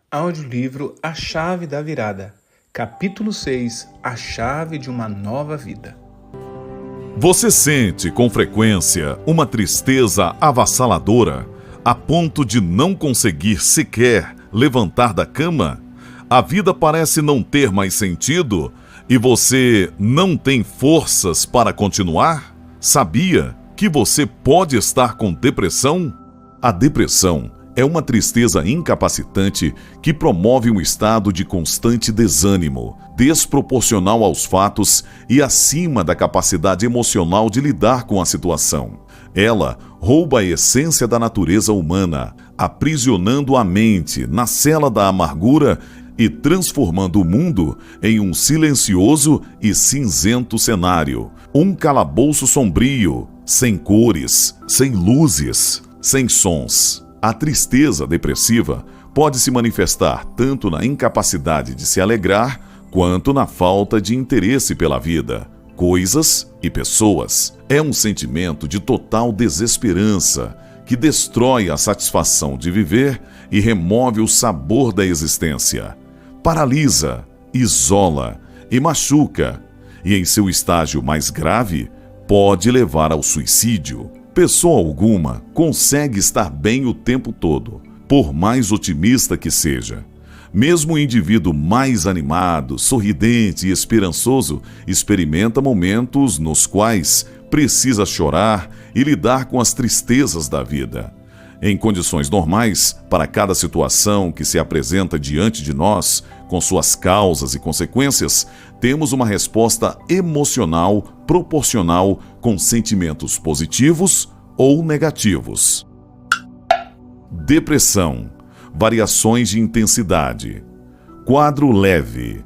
Audiolivro A Chave da Virada, Capítulo 6, A Chave de uma Nova Vida. Você sente, com frequência, uma tristeza avassaladora, a ponto de não conseguir sequer levantar da cama? A vida parece não ter mais sentido e você não tem forças para continuar? Sabia que você pode estar com depressão? A depressão é uma tristeza incapacitante que promove um estado de constante desânimo, desproporcional aos fatos e acima da capacidade emocional de lidar com a situação. Ela rouba a essência da natureza humana, aprisionando a mente na cela da amargura e transformando o mundo em um silencioso e cinzento cenário, um calabouço sombrio, sem cores, sem luzes, sem sons. A tristeza depressiva pode se manifestar tanto na incapacidade de se alegrar, quanto na falta de interesse pela vida, coisas e pessoas. É um sentimento de total desesperança que destrói a satisfação de viver e remove o sabor da existência. Paralisa, isola e machuca, e em seu estágio mais grave, pode levar ao suicídio. Pessoa alguma consegue estar bem o tempo todo, por mais otimista que seja. Mesmo o indivíduo mais animado, sorridente e esperançoso experimenta momentos nos quais precisa chorar e lidar com as tristezas da vida. Em condições normais, para cada situação que se apresenta diante de nós, com suas causas e consequências, temos uma resposta emocional proporcional com sentimentos positivos ou negativos. Depressão, variações de intensidade. Quadro leve,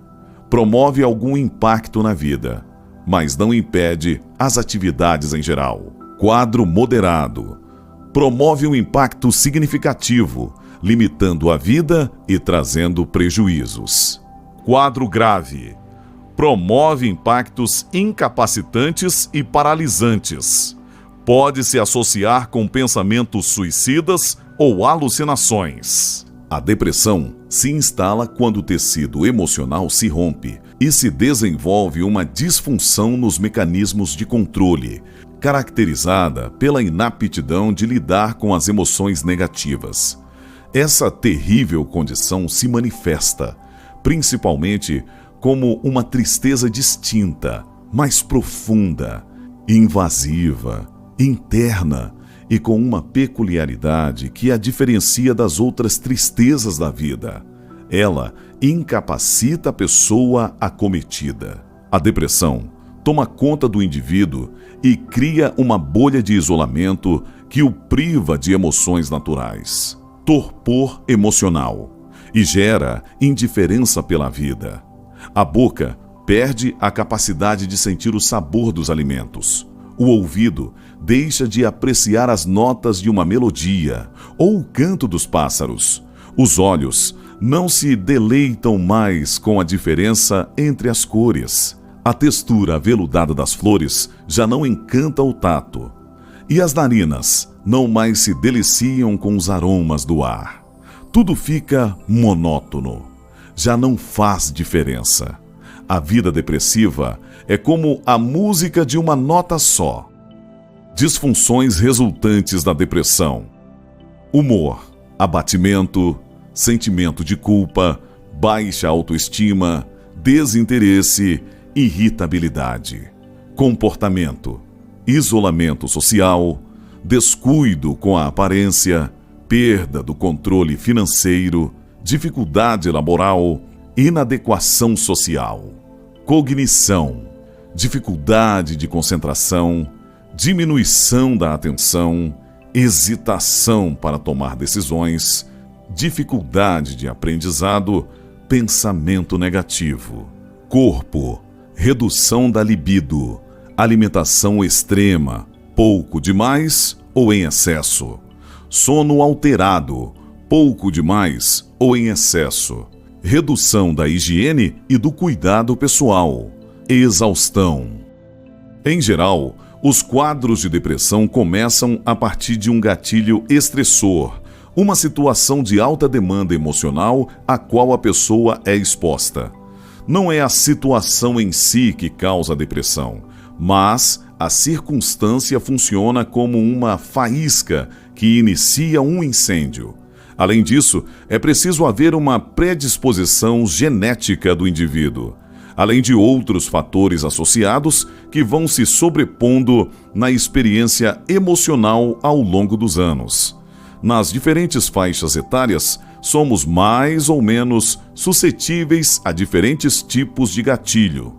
promove algum impacto na vida, mas não impede as atividades em geral. Quadro moderado, promove um impacto significativo, limitando a vida e trazendo prejuízos. Quadro grave, promove impactos incapacitantes e paralisantes. Pode se associar com pensamentos suicidas ou alucinações. A depressão se instala quando o tecido emocional se rompe e se desenvolve uma disfunção nos mecanismos de controle, caracterizada pela inaptidão de lidar com as emoções negativas. Essa terrível condição se manifesta, principalmente, como uma tristeza distinta, mais profunda, invasiva, interna e com uma peculiaridade que a diferencia das outras tristezas da vida. Ela incapacita a pessoa acometida. A depressão toma conta do indivíduo e cria uma bolha de isolamento que o priva de emoções naturais, torpor emocional, e gera indiferença pela vida. A boca perde a capacidade de sentir o sabor dos alimentos. O ouvido deixa de apreciar as notas de uma melodia ou o canto dos pássaros. Os olhos não se deleitam mais com a diferença entre as cores. A textura aveludada das flores já não encanta o tato. E as narinas não mais se deliciam com os aromas do ar. Tudo fica monótono. Já não faz diferença. A vida depressiva é como a música de uma nota só. Disfunções resultantes da depressão: humor, abatimento, sentimento de culpa, baixa autoestima, desinteresse, irritabilidade. Comportamento: isolamento social, descuido com a aparência, perda do controle financeiro, dificuldade laboral, inadequação social. Cognição: dificuldade de concentração, diminuição da atenção, hesitação para tomar decisões, dificuldade de aprendizado, pensamento negativo. Corpo: redução da libido, alimentação extrema, pouco demais ou em excesso. Sono alterado, pouco demais ou em excesso. Redução da higiene e do cuidado pessoal. Exaustão. Em geral, os quadros de depressão começam a partir de um gatilho estressor uma situação de alta demanda emocional a qual a pessoa é exposta. Não é a situação em si que causa a depressão, mas a circunstância funciona como uma faísca que inicia um incêndio. Além disso, é preciso haver uma predisposição genética do indivíduo, além de outros fatores associados que vão se sobrepondo na experiência emocional ao longo dos anos. Nas diferentes faixas etárias, somos mais ou menos suscetíveis a diferentes tipos de gatilho.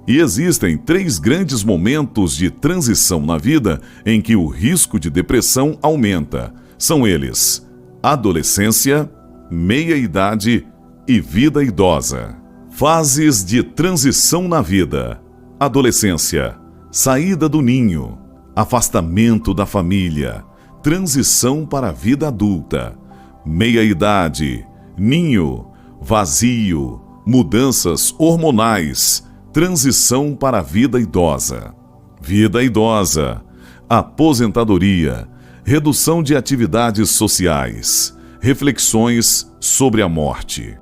E existem 3 grandes momentos de transição na vida em que o risco de depressão aumenta. São eles: adolescência, meia-idade e vida idosa. Fases de transição na vida: adolescência, saída do ninho, afastamento da família, transição para a vida adulta. Meia-idade, ninho, vazio, mudanças hormonais, transição para a vida idosa. Vida idosa, aposentadoria, redução de atividades sociais, reflexões sobre a morte.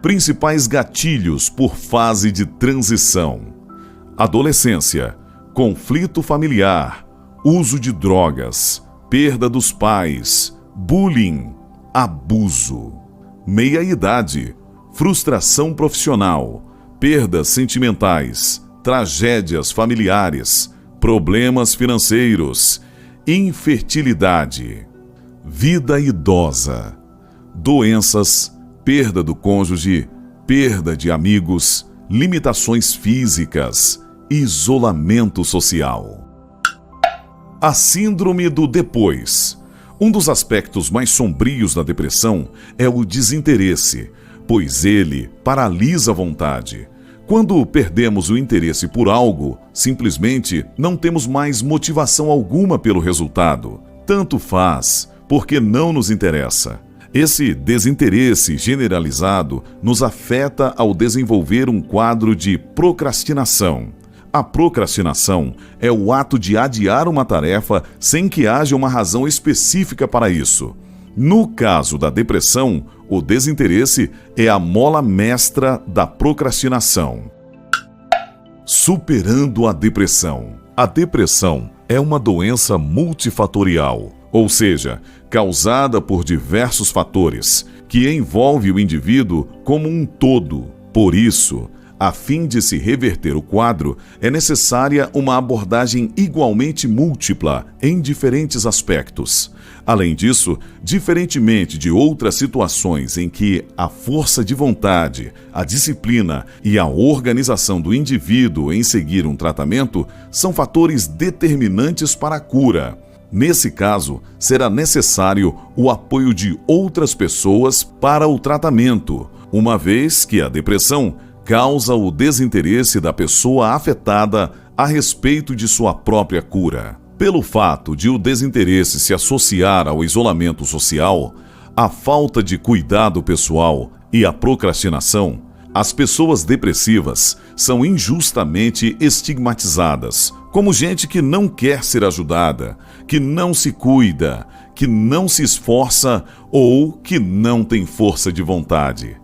Principais gatilhos por fase de transição: adolescência, conflito familiar, uso de drogas, perda dos pais, bullying, abuso. Meia-idade, frustração profissional, perdas sentimentais, tragédias familiares, problemas financeiros, infertilidade. Vida idosa, doenças, perda do cônjuge, perda de amigos, limitações físicas, isolamento social. A síndrome do depois. Um dos aspectos mais sombrios da depressão é o desinteresse, pois ele paralisa a vontade. Quando perdemos o interesse por algo, simplesmente não temos mais motivação alguma pelo resultado. Tanto faz, porque não nos interessa. Esse desinteresse generalizado nos afeta ao desenvolver um quadro de procrastinação. A procrastinação é o ato de adiar uma tarefa sem que haja uma razão específica para isso. No caso da depressão, o desinteresse é a mola mestra da procrastinação. Superando a depressão. A depressão é uma doença multifatorial, ou seja, causada por diversos fatores, que envolve o indivíduo como um todo. Por isso, a fim de se reverter o quadro, é necessária uma abordagem igualmente múltipla em diferentes aspectos. Além disso, diferentemente de outras situações em que a força de vontade, a disciplina e a organização do indivíduo em seguir um tratamento são fatores determinantes para a cura. Nesse caso, será necessário o apoio de outras pessoas para o tratamento, uma vez que a depressão causa o desinteresse da pessoa afetada a respeito de sua própria cura. Pelo fato de o desinteresse se associar ao isolamento social, a falta de cuidado pessoal e a procrastinação, as pessoas depressivas são injustamente estigmatizadas como gente que não quer ser ajudada, que não se cuida, que não se esforça ou que não tem força de vontade.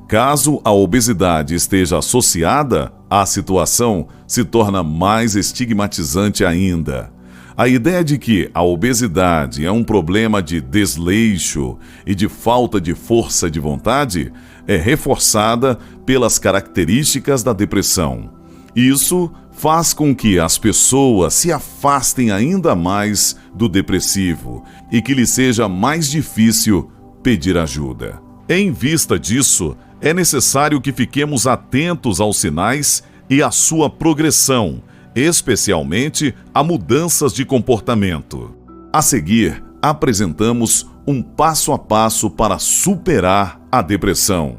Caso a obesidade esteja associada, a situação se torna mais estigmatizante ainda. A ideia de que a obesidade é um problema de desleixo e de falta de força de vontade é reforçada pelas características da depressão. Isso faz com que as pessoas se afastem ainda mais do depressivo e que lhe seja mais difícil pedir ajuda. Em vista disso, é necessário que fiquemos atentos aos sinais e à sua progressão, especialmente a mudanças de comportamento. A seguir, apresentamos um passo a passo para superar a depressão.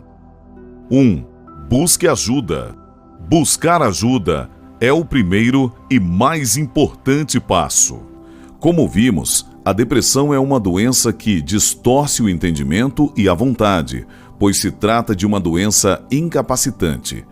1. Busque ajuda. Buscar ajuda é o primeiro e mais importante passo. Como vimos, a depressão é uma doença que distorce o entendimento e a vontade, pois se trata de uma doença incapacitante.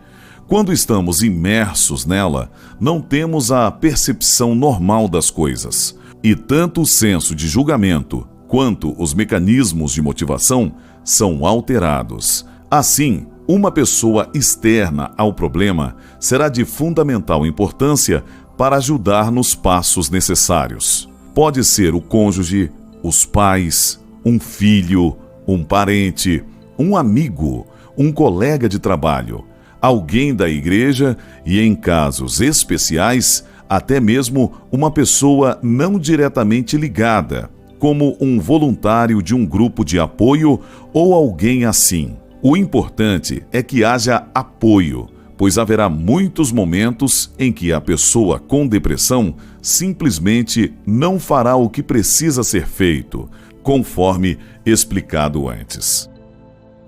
Quando estamos imersos nela, não temos a percepção normal das coisas, e tanto o senso de julgamento quanto os mecanismos de motivação são alterados. Assim, uma pessoa externa ao problema será de fundamental importância para ajudar nos passos necessários. Pode ser o cônjuge, os pais, um filho, um parente, um amigo, um colega de trabalho, alguém da igreja e, em casos especiais, até mesmo uma pessoa não diretamente ligada, como um voluntário de um grupo de apoio ou alguém assim. O importante é que haja apoio, pois haverá muitos momentos em que a pessoa com depressão simplesmente não fará o que precisa ser feito, conforme explicado antes.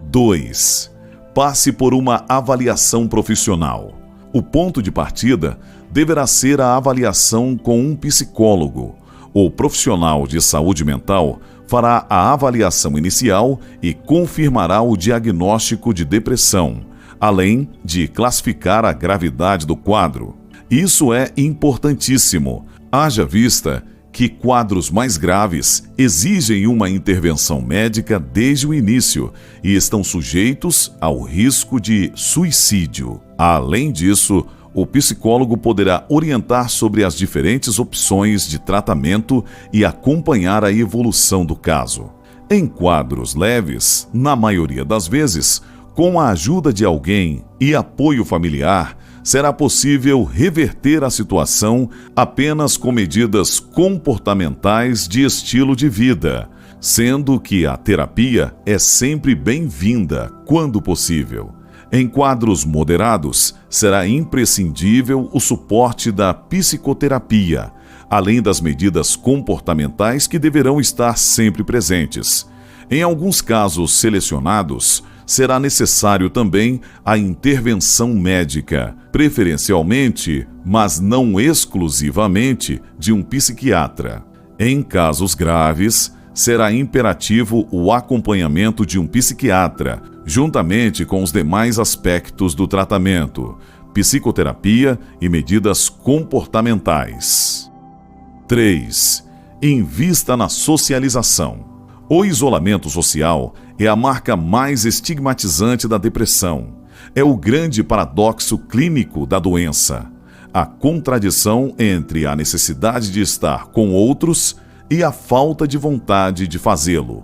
2. Passe por uma avaliação profissional. O ponto de partida deverá ser a avaliação com um psicólogo. O profissional de saúde mental fará a avaliação inicial e confirmará o diagnóstico de depressão, além de classificar a gravidade do quadro. Isso é importantíssimo, haja vista que quadros mais graves exigem uma intervenção médica desde o início e estão sujeitos ao risco de suicídio. Além disso, o psicólogo poderá orientar sobre as diferentes opções de tratamento e acompanhar a evolução do caso. Em quadros leves, na maioria das vezes, com a ajuda de alguém e apoio familiar, será possível reverter a situação apenas com medidas comportamentais de estilo de vida, sendo que a terapia é sempre bem-vinda quando possível. Em quadros moderados, será imprescindível o suporte da psicoterapia, além das medidas comportamentais que deverão estar sempre presentes. Em alguns casos selecionados, será necessário também a intervenção médica, preferencialmente, mas não exclusivamente, de um psiquiatra. Em casos graves, será imperativo o acompanhamento de um psiquiatra, juntamente com os demais aspectos do tratamento, psicoterapia e medidas comportamentais. 3. Invista na socialização. O isolamento social é a marca mais estigmatizante da depressão. É o grande paradoxo clínico da doença. A contradição entre a necessidade de estar com outros e a falta de vontade de fazê-lo.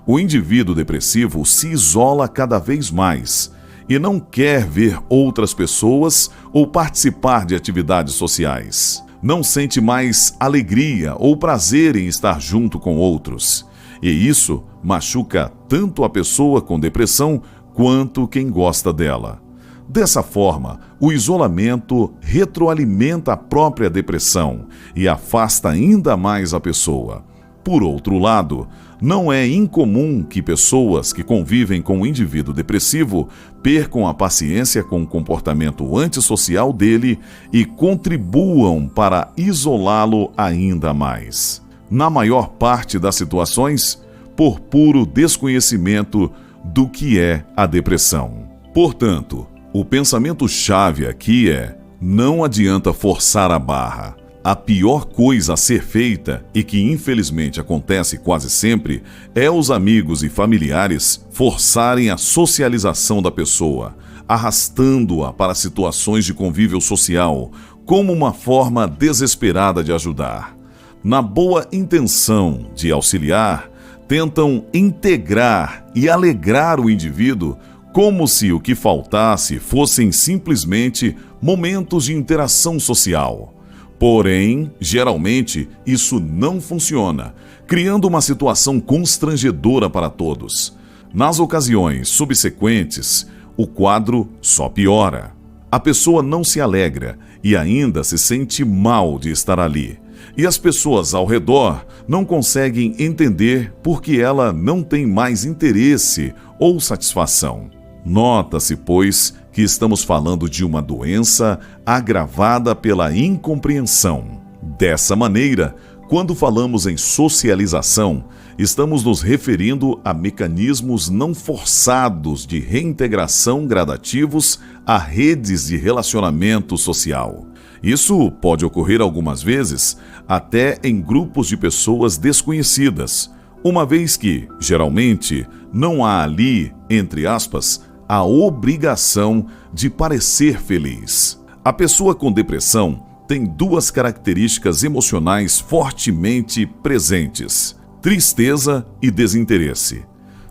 O indivíduo depressivo se isola cada vez mais e não quer ver outras pessoas ou participar de atividades sociais. Não sente mais alegria ou prazer em estar junto com outros. E isso machuca tanto a pessoa com depressão quanto quem gosta dela. Dessa forma, o isolamento retroalimenta a própria depressão e afasta ainda mais a pessoa. Por outro lado, não é incomum que pessoas que convivem com o indivíduo depressivo percam a paciência com o comportamento antissocial dele e contribuam para isolá-lo ainda mais. Na maior parte das situações, por puro desconhecimento do que é a depressão. Portanto, o pensamento-chave aqui é: não adianta forçar a barra. A pior coisa a ser feita, e que infelizmente acontece quase sempre, é os amigos e familiares forçarem a socialização da pessoa, arrastando-a para situações de convívio social, como uma forma desesperada de ajudar. Na boa intenção de auxiliar, tentam integrar e alegrar o indivíduo como se o que faltasse fossem simplesmente momentos de interação social. Porém, geralmente, isso não funciona, criando uma situação constrangedora para todos. Nas ocasiões subsequentes, o quadro só piora. A pessoa não se alegra e ainda se sente mal de estar ali. E as pessoas ao redor não conseguem entender por que ela não tem mais interesse ou satisfação. Nota-se, pois, que estamos falando de uma doença agravada pela incompreensão. Dessa maneira, quando falamos em socialização, estamos nos referindo a mecanismos não forçados de reintegração gradativos a redes de relacionamento social. Isso pode ocorrer algumas vezes até em grupos de pessoas desconhecidas, uma vez que, geralmente, não há ali, entre aspas, a obrigação de parecer feliz. A pessoa com depressão tem duas características emocionais fortemente presentes: tristeza e desinteresse.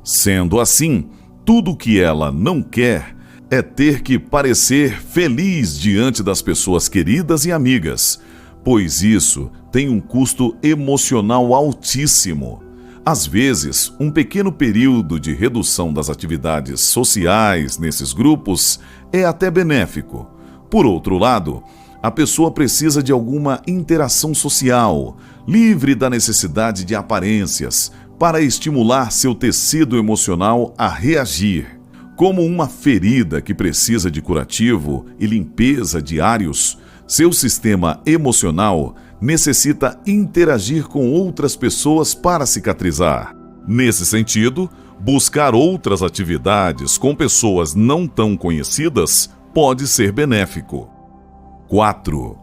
Sendo assim, tudo que ela não quer é ter que parecer feliz diante das pessoas queridas e amigas, pois isso tem um custo emocional altíssimo. Às vezes, um pequeno período de redução das atividades sociais nesses grupos é até benéfico. Por outro lado, a pessoa precisa de alguma interação social, livre da necessidade de aparências, para estimular seu tecido emocional a reagir. Como uma ferida que precisa de curativo e limpeza diários, seu sistema emocional necessita interagir com outras pessoas para cicatrizar. Nesse sentido, buscar outras atividades com pessoas não tão conhecidas pode ser benéfico. 4.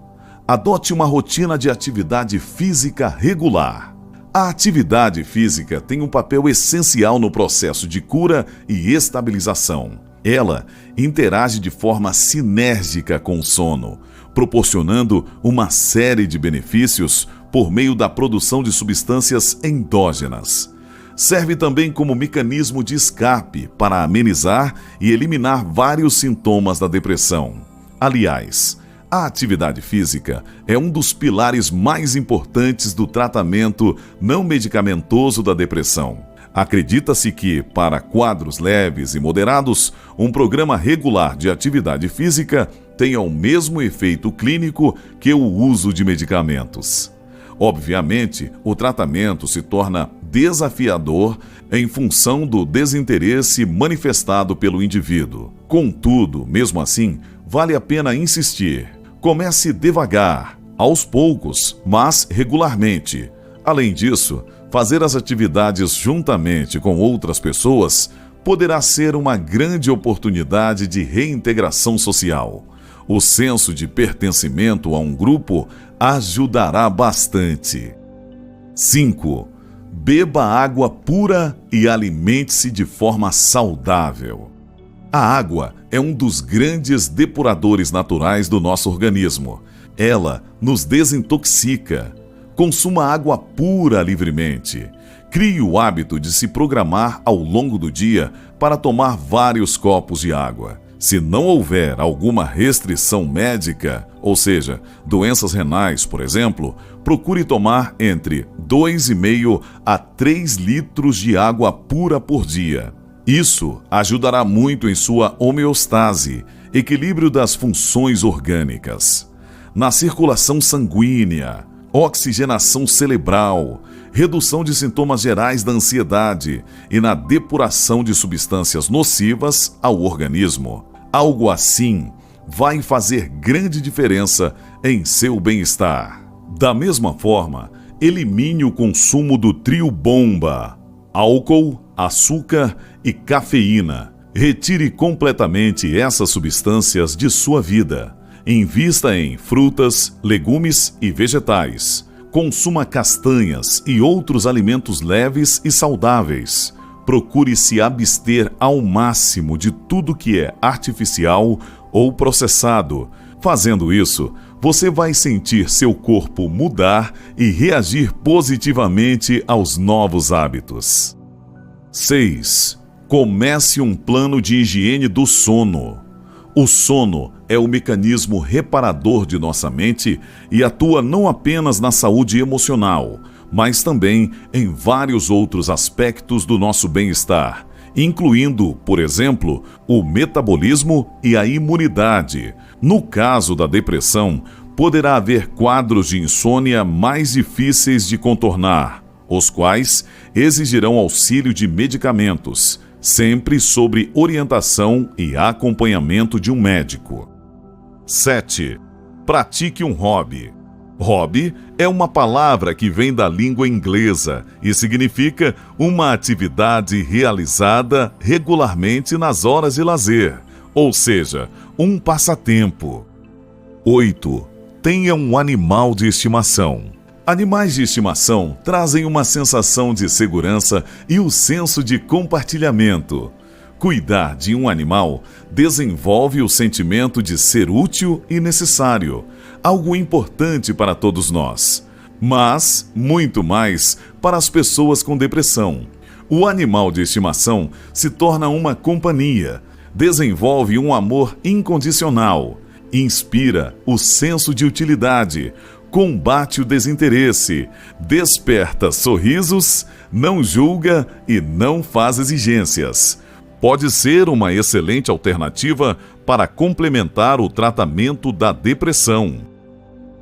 Adote uma rotina de atividade física regular. A atividade física tem um papel essencial no processo de cura e estabilização. Ela interage de forma sinérgica com o sono, proporcionando uma série de benefícios por meio da produção de substâncias endógenas. Serve também como mecanismo de escape para amenizar e eliminar vários sintomas da depressão. Aliás, a atividade física é um dos pilares mais importantes do tratamento não medicamentoso da depressão. Acredita-se que, para quadros leves e moderados, um programa regular de atividade física tenha o mesmo efeito clínico que o uso de medicamentos. Obviamente, o tratamento se torna desafiador em função do desinteresse manifestado pelo indivíduo. Contudo, mesmo assim, vale a pena insistir. Comece devagar, aos poucos, mas regularmente. Além disso, fazer as atividades juntamente com outras pessoas poderá ser uma grande oportunidade de reintegração social. O senso de pertencimento a um grupo ajudará bastante. 5. Beba água pura e alimente-se de forma saudável. A água é um dos grandes depuradores naturais do nosso organismo. Ela nos desintoxica. Consuma água pura livremente. Crie o hábito de se programar ao longo do dia para tomar vários copos de água. Se não houver alguma restrição médica, ou seja, doenças renais, por exemplo, procure tomar entre 2,5 a 3 litros de água pura por dia. Isso ajudará muito em sua homeostase, equilíbrio das funções orgânicas, na circulação sanguínea, oxigenação cerebral, redução de sintomas gerais da ansiedade e na depuração de substâncias nocivas ao organismo. Algo assim vai fazer grande diferença em seu bem-estar. Da mesma forma, elimine o consumo do trio bomba: álcool, açúcar e cafeína. Retire completamente essas substâncias de sua vida. Invista em frutas, legumes e vegetais. Consuma castanhas e outros alimentos leves e saudáveis. Procure se abster ao máximo de tudo que é artificial ou processado. Fazendo isso, você vai sentir seu corpo mudar e reagir positivamente aos novos hábitos. 6. Comece um plano de higiene do sono. O sono é o mecanismo reparador de nossa mente e atua não apenas na saúde emocional, mas também em vários outros aspectos do nosso bem-estar, incluindo, por exemplo, o metabolismo e a imunidade. No caso da depressão, poderá haver quadros de insônia mais difíceis de contornar, os quais exigirão auxílio de medicamentos, sempre sob orientação e acompanhamento de um médico. 7. Pratique um hobby. Hobby é uma palavra que vem da língua inglesa e significa uma atividade realizada regularmente nas horas de lazer, ou seja, um passatempo. 8. Tenha um animal de estimação. Animais de estimação trazem uma sensação de segurança e o senso de compartilhamento. Cuidar de um animal desenvolve o sentimento de ser útil e necessário, algo importante para todos nós, mas muito mais para as pessoas com depressão. O animal de estimação se torna uma companhia, desenvolve um amor incondicional, inspira o senso de utilidade, combate o desinteresse, desperta sorrisos, não julga e não faz exigências. Pode ser uma excelente alternativa para complementar o tratamento da depressão.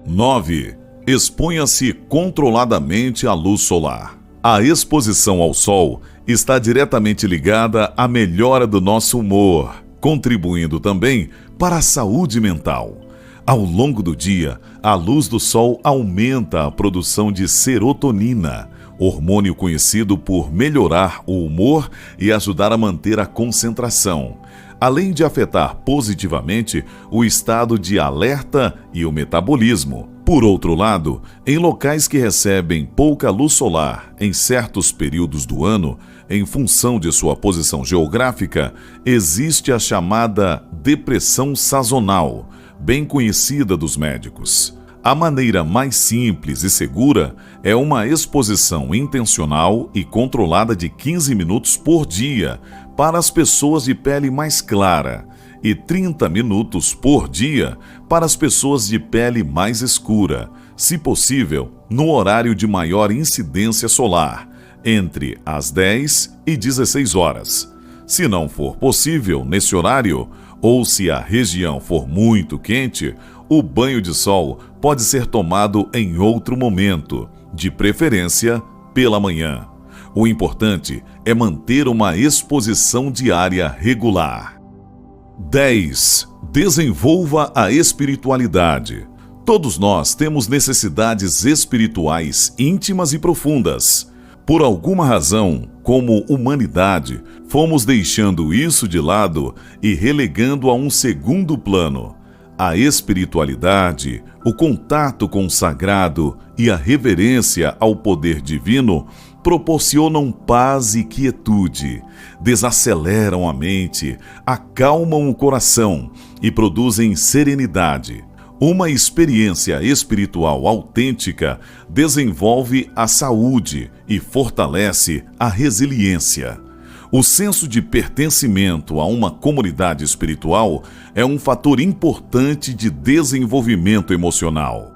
9. Exponha-se controladamente à luz solar. A exposição ao sol está diretamente ligada à melhora do nosso humor, contribuindo também para a saúde mental. Ao longo do dia, a luz do sol aumenta a produção de serotonina, hormônio conhecido por melhorar o humor e ajudar a manter a concentração, além de afetar positivamente o estado de alerta e o metabolismo. Por outro lado, em locais que recebem pouca luz solar em certos períodos do ano, em função de sua posição geográfica, existe a chamada depressão sazonal, bem conhecida dos médicos. A maneira mais simples e segura é uma exposição intencional e controlada de 15 minutos por dia para as pessoas de pele mais clara e 30 minutos por dia para as pessoas de pele mais escura, se possível, no horário de maior incidência solar, entre as 10 e 16 horas. Se não for possível nesse horário, ou se a região for muito quente, o banho de sol pode ser tomado em outro momento, de preferência pela manhã. O importante é manter uma exposição diária regular. 10. Desenvolva a espiritualidade. Todos nós temos necessidades espirituais íntimas e profundas. Por alguma razão, como humanidade, fomos deixando isso de lado e relegando a um segundo plano. A espiritualidade, o contato com o sagrado e a reverência ao poder divino proporcionam paz e quietude, desaceleram a mente, acalmam o coração e produzem serenidade. Uma experiência espiritual autêntica desenvolve a saúde e fortalece a resiliência. O senso de pertencimento a uma comunidade espiritual é um fator importante de desenvolvimento emocional.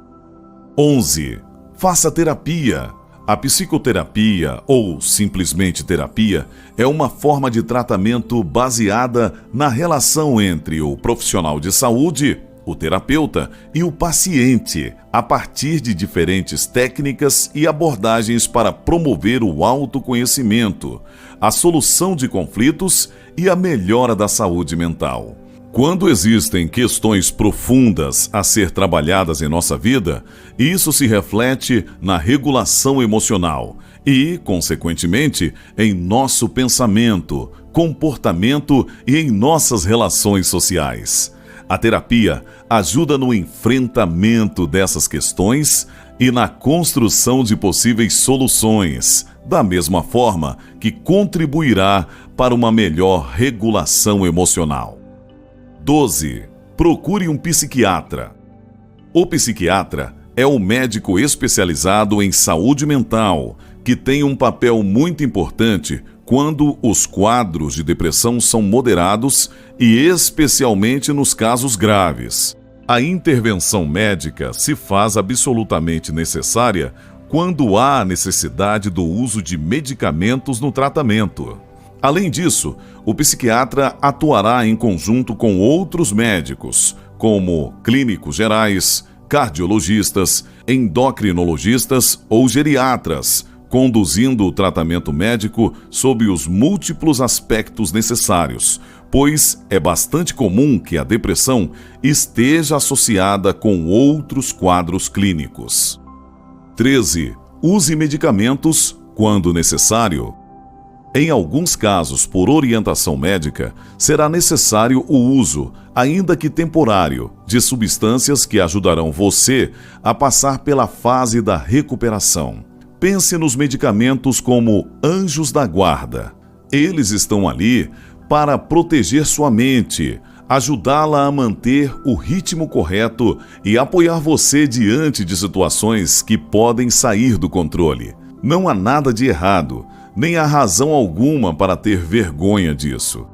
11. Faça terapia. A psicoterapia, ou simplesmente terapia, é uma forma de tratamento baseada na relação entre o profissional de saúde, o terapeuta e o paciente, a partir de diferentes técnicas e abordagens para promover o autoconhecimento, a solução de conflitos e a melhora da saúde mental. Quando existem questões profundas a ser trabalhadas em nossa vida, isso se reflete na regulação emocional e, consequentemente, em nosso pensamento, comportamento e em nossas relações sociais. A terapia ajuda no enfrentamento dessas questões e na construção de possíveis soluções, da mesma forma que contribuirá para uma melhor regulação emocional. 12. Procure um psiquiatra. O psiquiatra é o médico especializado em saúde mental, que tem um papel muito importante quando os quadros de depressão são moderados e especialmente nos casos graves. A intervenção médica se faz absolutamente necessária quando há necessidade do uso de medicamentos no tratamento. Além disso, o psiquiatra atuará em conjunto com outros médicos, como clínicos gerais, cardiologistas, endocrinologistas ou geriatras, conduzindo o tratamento médico sob os múltiplos aspectos necessários, pois é bastante comum que a depressão esteja associada com outros quadros clínicos. 13. Use medicamentos quando necessário. Em alguns casos, por orientação médica, será necessário o uso, ainda que temporário, de substâncias que ajudarão você a passar pela fase da recuperação. Pense nos medicamentos como anjos da guarda. Eles estão ali para proteger sua mente, ajudá-la a manter o ritmo correto e apoiar você diante de situações que podem sair do controle. Não há nada de errado, nem há razão alguma para ter vergonha disso.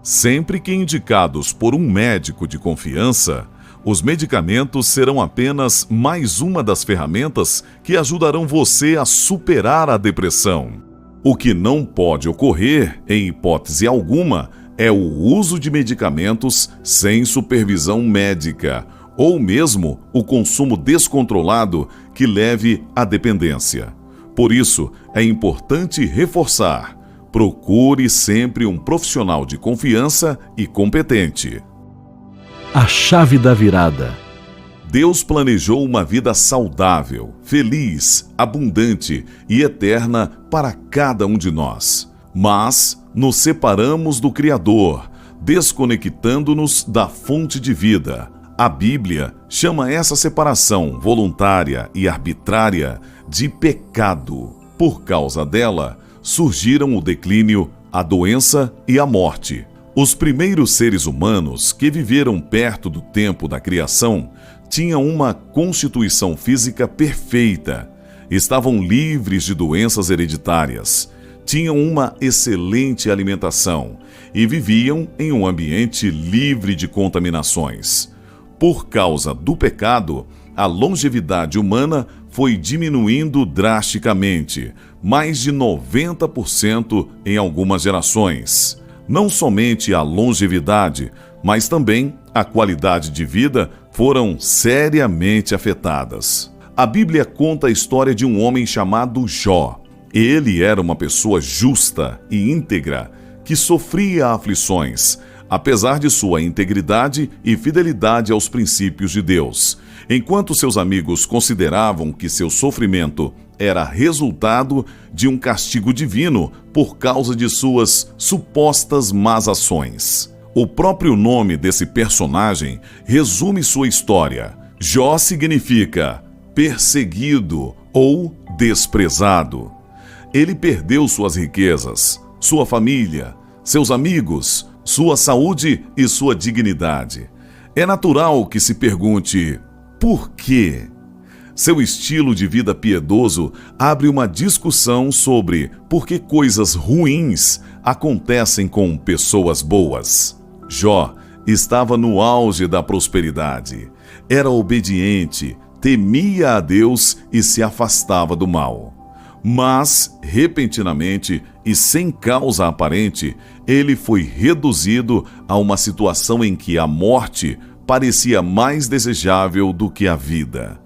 Sempre que indicados por um médico de confiança, os medicamentos serão apenas mais uma das ferramentas que ajudarão você a superar a depressão. O que não pode ocorrer, em hipótese alguma, é o uso de medicamentos sem supervisão médica, ou mesmo o consumo descontrolado que leve à dependência. Por isso, é importante reforçar: procure sempre um profissional de confiança e competente. A chave da virada. Deus planejou uma vida saudável, feliz, abundante e eterna para cada um de nós. Mas nos separamos do Criador, desconectando-nos da fonte de vida. A Bíblia chama essa separação voluntária e arbitrária de pecado. Por causa dela, surgiram o declínio, a doença e a morte. Os primeiros seres humanos que viveram perto do tempo da criação tinham uma constituição física perfeita, estavam livres de doenças hereditárias, tinham uma excelente alimentação e viviam em um ambiente livre de contaminações. Por causa do pecado, a longevidade humana foi diminuindo drasticamente, mais de 90% em algumas gerações. Não somente a longevidade, mas também a qualidade de vida foram seriamente afetadas. A Bíblia conta a história de um homem chamado Jó. Ele era uma pessoa justa e íntegra, que sofria aflições, apesar de sua integridade e fidelidade aos princípios de Deus. Enquanto seus amigos consideravam que seu sofrimento era resultado de um castigo divino por causa de suas supostas más ações. O próprio nome desse personagem resume sua história. Jó significa perseguido ou desprezado. Ele perdeu suas riquezas, sua família, seus amigos, sua saúde e sua dignidade. É natural que se pergunte: por quê? Seu estilo de vida piedoso abre uma discussão sobre por que coisas ruins acontecem com pessoas boas. Jó estava no auge da prosperidade. Era obediente, temia a Deus e se afastava do mal. Mas, repentinamente e sem causa aparente, ele foi reduzido a uma situação em que a morte parecia mais desejável do que a vida.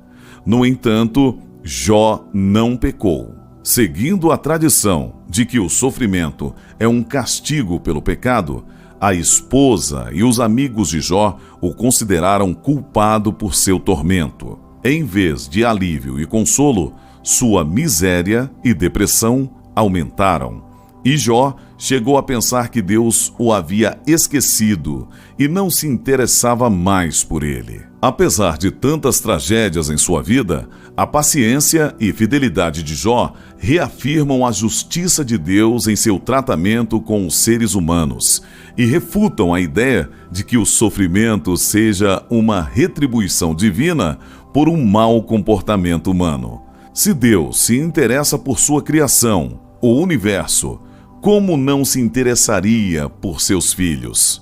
No entanto, Jó não pecou. Seguindo a tradição de que o sofrimento é um castigo pelo pecado, a esposa e os amigos de Jó o consideraram culpado por seu tormento. Em vez de alívio e consolo, sua miséria e depressão aumentaram. E Jó chegou a pensar que Deus o havia esquecido e não se interessava mais por ele. Apesar de tantas tragédias em sua vida, a paciência e fidelidade de Jó reafirmam a justiça de Deus em seu tratamento com os seres humanos e refutam a ideia de que o sofrimento seja uma retribuição divina por um mau comportamento humano. Se Deus se interessa por sua criação, o universo, como não se interessaria por seus filhos?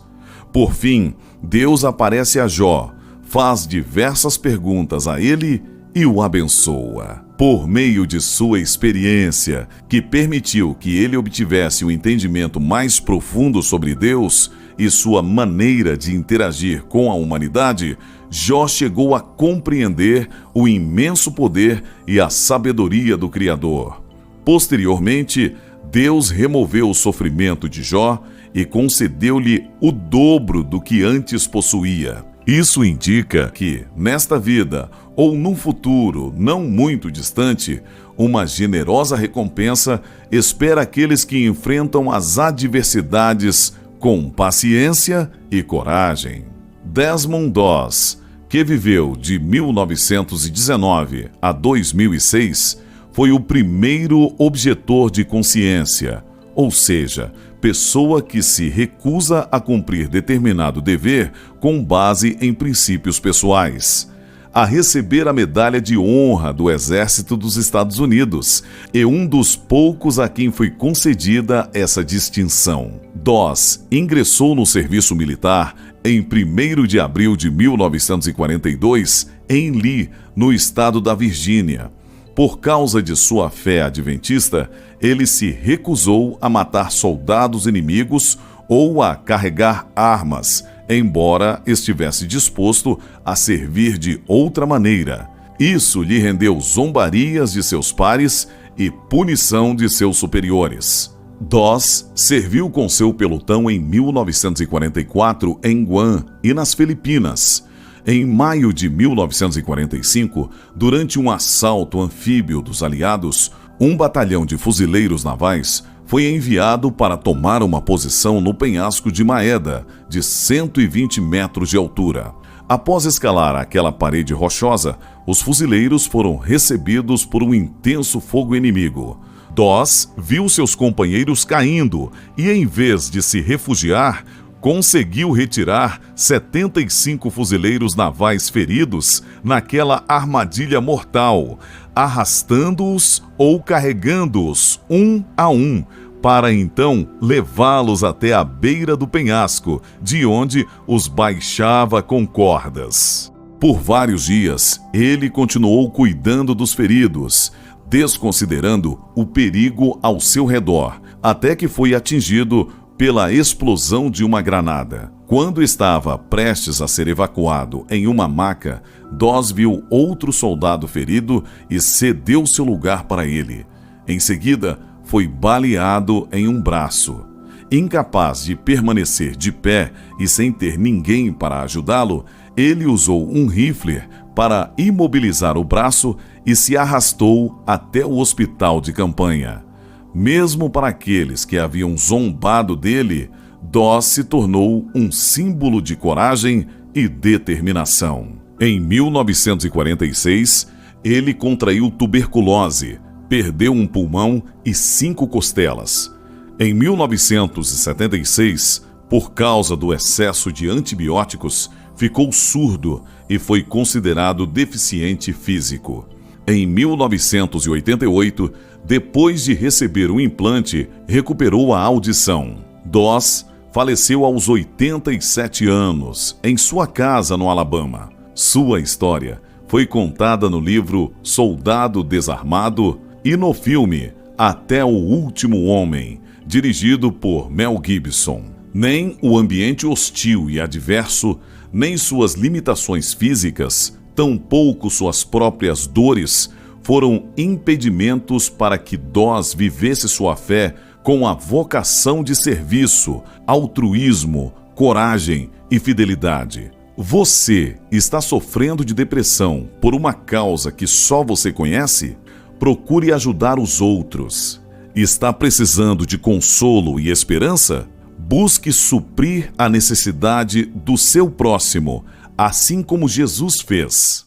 Por fim, Deus aparece a Jó, faz diversas perguntas a ele e o abençoa. Por meio de sua experiência, que permitiu que ele obtivesse um entendimento mais profundo sobre Deus e sua maneira de interagir com a humanidade, Jó chegou a compreender o imenso poder e a sabedoria do Criador. Posteriormente, Deus removeu o sofrimento de Jó e concedeu-lhe o dobro do que antes possuía. Isso indica que, nesta vida ou num futuro não muito distante, Uma generosa recompensa espera aqueles que enfrentam as adversidades com paciência e coragem. Desmond Doss, que viveu de 1919 a 2006, foi o primeiro objetor de consciência, ou seja, pessoa que se recusa a cumprir determinado dever com base em princípios pessoais, a receber a medalha de honra do Exército dos Estados Unidos e um dos poucos a quem foi concedida essa distinção. Doss ingressou no serviço militar em 1º de abril de 1942 em Lee, no estado da Virgínia. Por causa de sua fé adventista, ele se recusou a matar soldados inimigos ou a carregar armas, embora estivesse disposto a servir de outra maneira. Isso lhe rendeu zombarias de seus pares e punição de seus superiores. Doss serviu com seu pelotão em 1944 em Guam e nas Filipinas. Em maio de 1945, durante um assalto anfíbio dos aliados, um batalhão de fuzileiros navais foi enviado para tomar uma posição no penhasco de Maeda, de 120 metros de altura. Após escalar aquela parede rochosa, os fuzileiros foram recebidos por um intenso fogo inimigo. Doss viu seus companheiros caindo e, em vez de se refugiar, conseguiu retirar 75 fuzileiros navais feridos naquela armadilha mortal, arrastando-os ou carregando-os um a um, para então levá-los até a beira do penhasco, de onde os baixava com cordas. Por vários dias, ele continuou cuidando dos feridos, desconsiderando o perigo ao seu redor, até que foi atingido pela explosão de uma granada. Quando estava prestes a ser evacuado em uma maca, Doss viu outro soldado ferido e cedeu seu lugar para ele. Em seguida, foi baleado em um braço. Incapaz de permanecer de pé e sem ter ninguém para ajudá-lo, ele usou um rifle para imobilizar o braço e se arrastou até o hospital de campanha. Mesmo para aqueles que haviam zombado dele, Doss se tornou um símbolo de coragem e determinação. Em 1946, ele contraiu tuberculose, perdeu um pulmão e 5 costelas. Em 1976, por causa do excesso de antibióticos, ficou surdo e foi considerado deficiente físico. Em 1988, depois de receber um implante, recuperou a audição. Doss faleceu aos 87 anos, em sua casa no Alabama. Sua história foi contada no livro Soldado Desarmado e no filme Até o Último Homem, dirigido por Mel Gibson. Nem o ambiente hostil e adverso, nem suas limitações físicas, tampouco suas próprias dores, foram impedimentos para que Doss vivesse sua fé com a vocação de serviço, altruísmo, coragem e fidelidade. Você está sofrendo de depressão por uma causa que só você conhece? Procure ajudar os outros. Está precisando de consolo e esperança? Busque suprir a necessidade do seu próximo, assim como Jesus fez.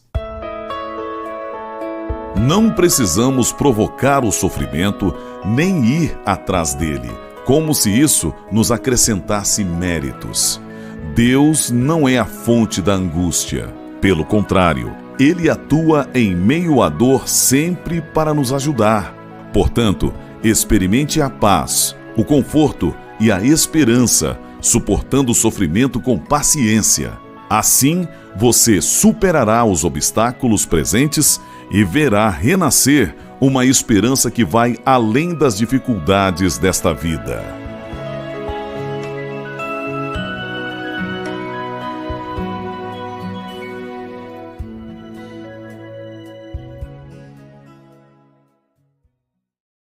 Não precisamos provocar o sofrimento nem ir atrás dele, como se isso nos acrescentasse méritos. Deus não é a fonte da angústia. Pelo contrário, Ele atua em meio à dor sempre para nos ajudar. Portanto, experimente a paz, o conforto e a esperança, suportando o sofrimento com paciência. Assim, você superará os obstáculos presentes e verá renascer uma esperança que vai além das dificuldades desta vida.